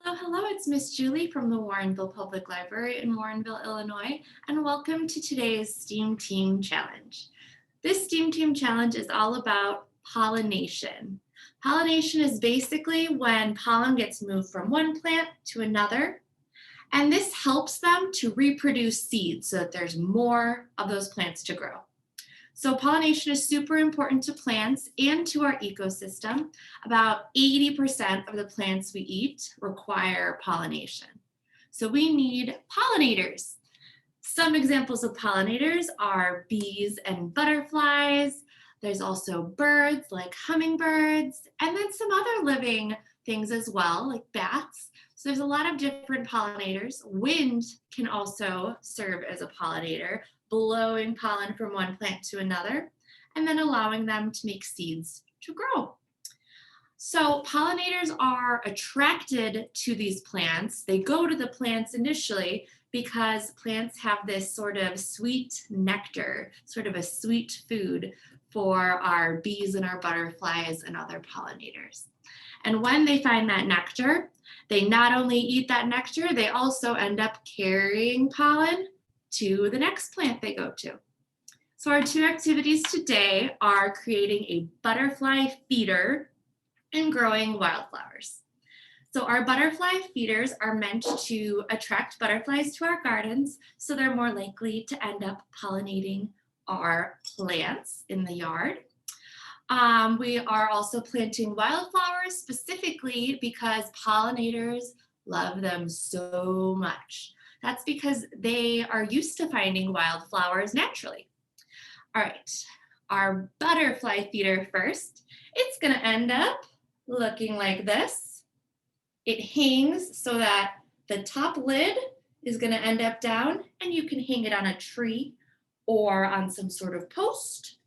Oh, hello, it's Miss Julie from the Warrenville Public Library in Warrenville, Illinois, and welcome to today's STEAM Team Challenge. This STEAM Team Challenge is all about pollination. Pollination is basically when pollen gets moved from one plant to another, and this helps them to reproduce seeds so that there's more of those plants to grow. So pollination is super important to plants and to our ecosystem. About 80% of the plants we eat require pollination. So we need pollinators. Some examples of pollinators are bees and butterflies. There's also birds like hummingbirds, and then some other living things as well, like bats. So there's a lot of different pollinators. Wind can also serve as a pollinator, blowing pollen from one plant to another, and then allowing them to make seeds to grow. So pollinators are attracted to these plants. They go to the plants initially because plants have this sort of sweet nectar, sort of a sweet food for our bees and our butterflies and other pollinators. And when they find that nectar, they not only eat that nectar, they also end up carrying pollen to the next plant they go to. So our two activities today are creating a butterfly feeder and growing wildflowers. So our butterfly feeders are meant to attract butterflies to our gardens, so they're more likely to end up pollinating our plants in the yard. We are also planting wildflowers specifically because pollinators love them so much. That's because they are used to finding wildflowers naturally. All right, our butterfly feeder first. It's gonna end up looking like this. It hangs so that the top lid is gonna end up down, and you can hang it on a tree or on some sort of post.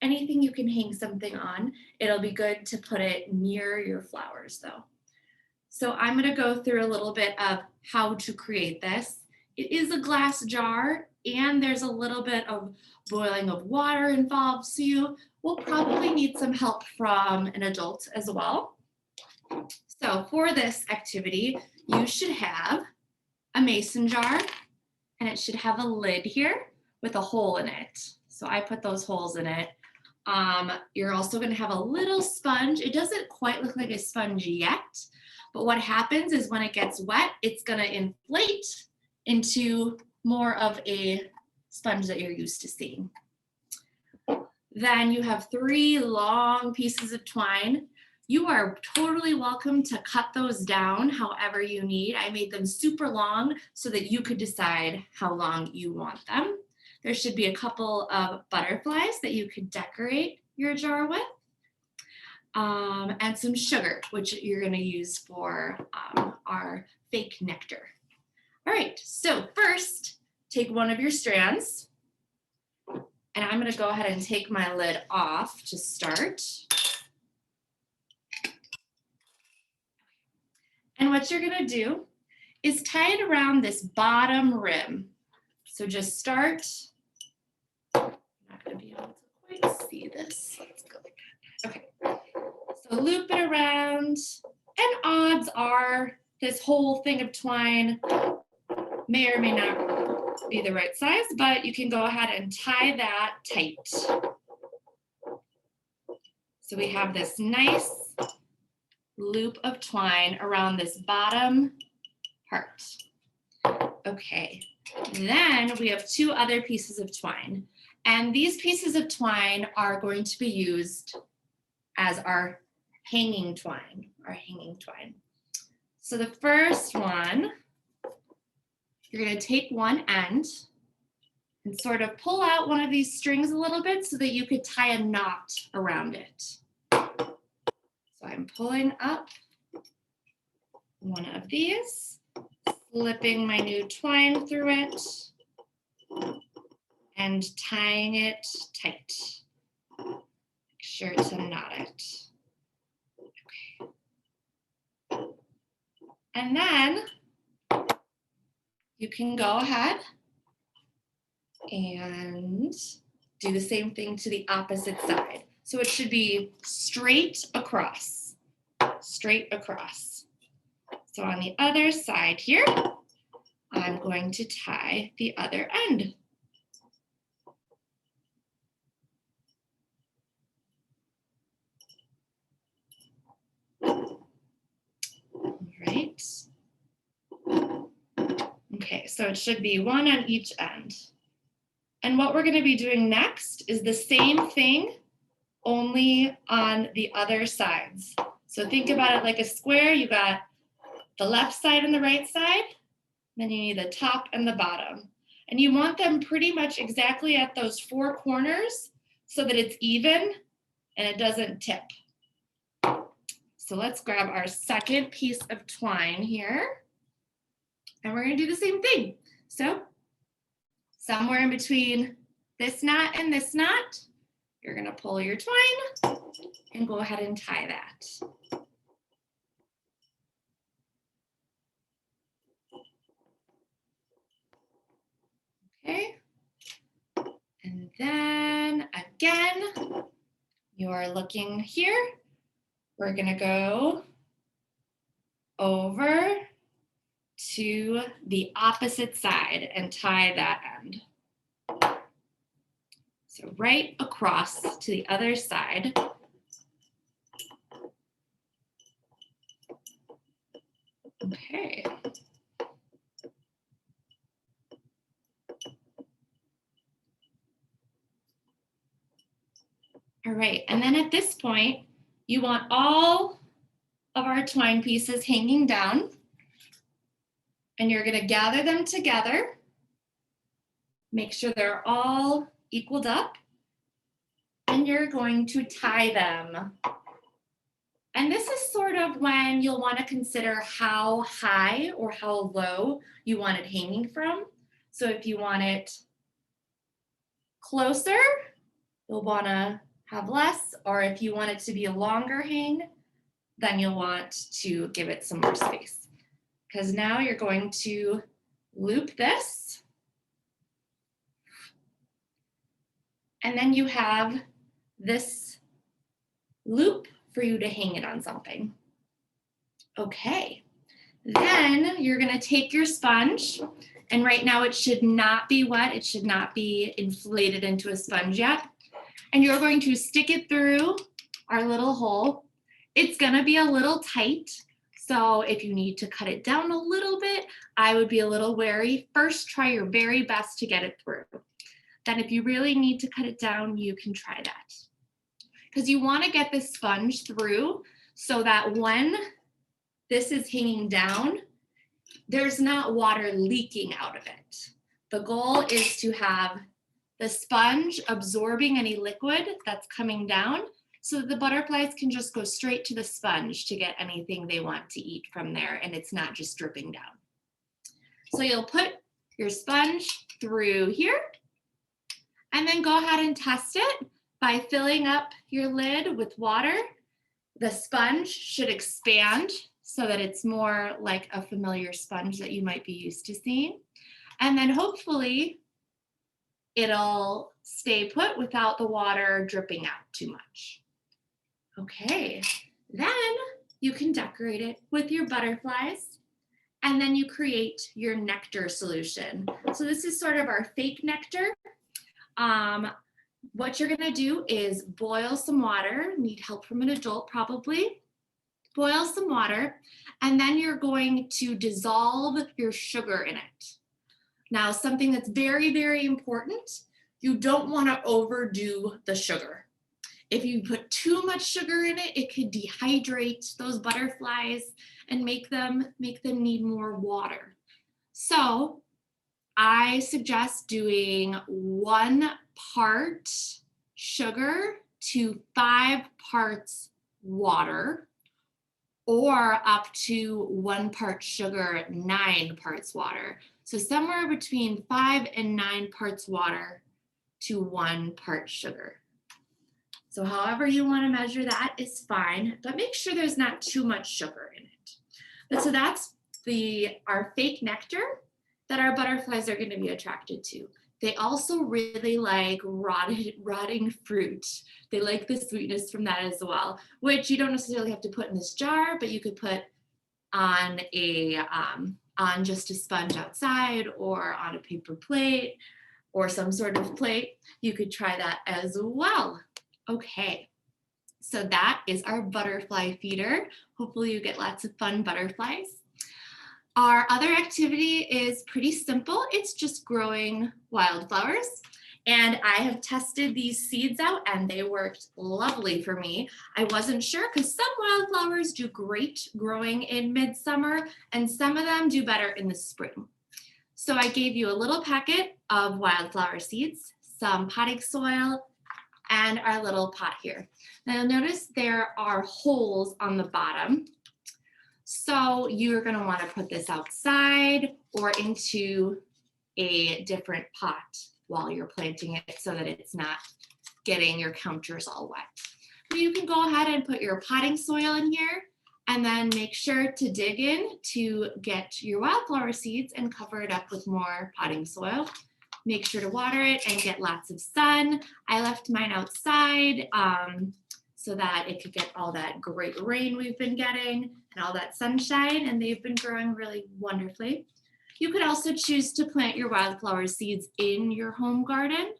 Anything you can hang something on. It'll be good to put it near your flowers though. So I'm gonna go through a little bit of how to create this. It is a glass jar and there's a little bit of boiling of water involved, so you will probably need some help from an adult as well. So for this activity, you should have a mason jar and it should have a lid here with a hole in it. So I put those holes in it. You're also going to have a little sponge. It doesn't quite look like a sponge yet, but what happens is when it gets wet, it's going to inflate into more of a sponge that you're used to seeing. Then you have 3 long pieces of twine. You are totally welcome to cut those down however you need. I made them super long so that you could decide how long you want them. There should be a couple of butterflies that you could decorate your jar with, and some sugar, which you're going to use for our fake nectar. All right, so first, take one of your strands, and I'm going to go ahead and take my lid off to start. And what you're going to do is tie it around this bottom rim. So just start. I'm not going to be able to quite see this. Let's go like that. Okay. So loop it around, and odds are this whole thing of twine may or may not be the right size, but you can go ahead and tie that tight. So we have this nice loop of twine around this bottom part. Okay, then we have 2 other pieces of twine, and these pieces of twine are going to be used as our hanging twine, So the first one, you're going to take one end and sort of pull out one of these strings a little bit so that you could tie a knot around it. So I'm pulling up one of these, slipping my new twine through it, and tying it tight. Make sure to knot it. Okay. And then you can go ahead and do the same thing to the opposite side. So it should be straight across, straight across. So on the other side here, I'm going to tie the other end. All right. Okay, so it should be one on each end. And what we're going to be doing next is the same thing, only on the other sides. So think about it like a square. You got the left side and the right side, then you need the top and the bottom. And you want them pretty much exactly at those four corners so that it's even and it doesn't tip. So let's grab our second piece of twine here. And we're going to do the same thing. So somewhere in between this knot and this knot, you're going to pull your twine and go ahead and tie that. Okay. And then again, you're looking here. We're going to go over to the opposite side and tie that end. So right across to the other side. Okay. All right, and then at this point, you want all of our twine pieces hanging down, and you're going to gather them together. Make sure they're all equaled up, and you're going to tie them. And this is sort of when you'll want to consider how high or how low you want it hanging from. So if you want it closer, you'll want to have less, or if you want it to be a longer hang, then you'll want to give it some more space. Because now you're going to loop this. And then you have this loop for you to hang it on something. Okay, then you're gonna take your sponge, and right now it should not be wet, it should not be inflated into a sponge yet. And you're going to stick it through our little hole. It's gonna be a little tight, so if you need to cut it down a little bit, I would be a little wary. First, try your very best to get it through. Then if you really need to cut it down, you can try that. Because you want to get this sponge through so that when this is hanging down, there's not water leaking out of it. The goal is to have the sponge absorbing any liquid that's coming down so that the butterflies can just go straight to the sponge to get anything they want to eat from there, and it's not just dripping down. So you'll put your sponge through here, and then go ahead and test it by filling up your lid with water. The sponge should expand so that it's more like a familiar sponge that you might be used to seeing. And then hopefully it'll stay put without the water dripping out too much. Okay, then you can decorate it with your butterflies, and then you create your nectar solution. So this is sort of our fake nectar. What you're gonna do is boil some water, need help from an adult probably. Boil some water, and then you're going to dissolve your sugar in it. Now, something that's very, very important, you don't wanna overdo the sugar. If you put too much sugar in it, it could dehydrate those butterflies and make them need more water. So I suggest doing 1 part sugar to 5 parts water, or up to 1 part sugar, 9 parts water. So somewhere between 5 and 9 parts water to 1 part sugar. So however you want to measure that is fine, but make sure there's not too much sugar in it. But so that's our fake nectar that our butterflies are going to be attracted to. They also really like rotting fruit. They like the sweetness from that as well, which you don't necessarily have to put in this jar, but you could put on on just a sponge outside or on a paper plate or some sort of plate. You could try that as well. Okay, so that is our butterfly feeder. Hopefully you get lots of fun butterflies. Our other activity is pretty simple. It's just growing wildflowers. And I have tested these seeds out and they worked lovely for me. I wasn't sure because some wildflowers do great growing in midsummer and some of them do better in the spring. So I gave you a little packet of wildflower seeds, some potting soil, and our little pot here. Now notice there are holes on the bottom. So you're going to want to put this outside or into a different pot while you're planting it so that it's not getting your counters all wet. But you can go ahead and put your potting soil in here and then make sure to dig in to get your wildflower seeds and cover it up with more potting soil. Make sure to water it and get lots of sun. I left mine outside so that it could get all that great rain we've been getting and all that sunshine, and they've been growing really wonderfully. You could also choose to plant your wildflower seeds in your home garden.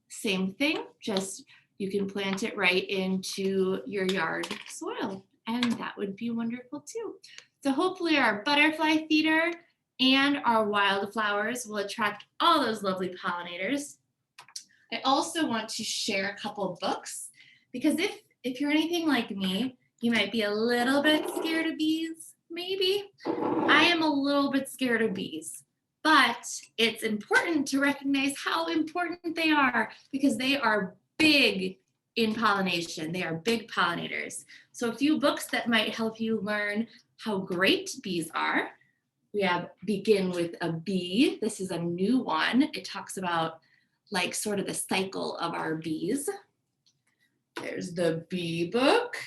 Same thing, just you can plant it right into your yard soil, and that would be wonderful too. So hopefully our butterfly feeder and our wildflowers will attract all those lovely pollinators. I also want to share a couple books because if you're anything like me, you might be a little bit scared of bees, maybe. I am a little bit scared of bees, but it's important to recognize how important they are because they are big in pollination. They are big pollinators. So a few books that might help you learn how great bees are. We have Begin with a Bee. This is a new one. It talks about like sort of the cycle of our bees. There's the Bee book.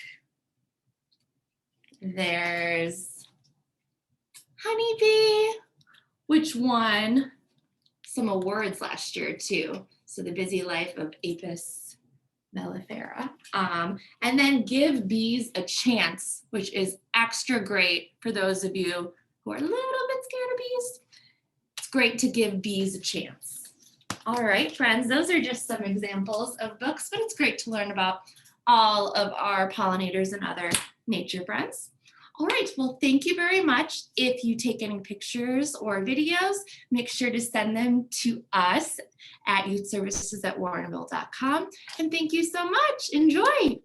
There's Honeybee, which won some awards last year too. So the Busy Life of Apis mellifera. And then Give Bees a Chance, which is extra great for those of you who are a little bit scared of bees. It's great to give bees a chance. All right, friends, those are just some examples of books, but it's great to learn about all of our pollinators and other nature friends. All right, well, thank you very much. If you take any pictures or videos, make sure to send them to us at youthservices@warrenville.com. And thank you so much. Enjoy.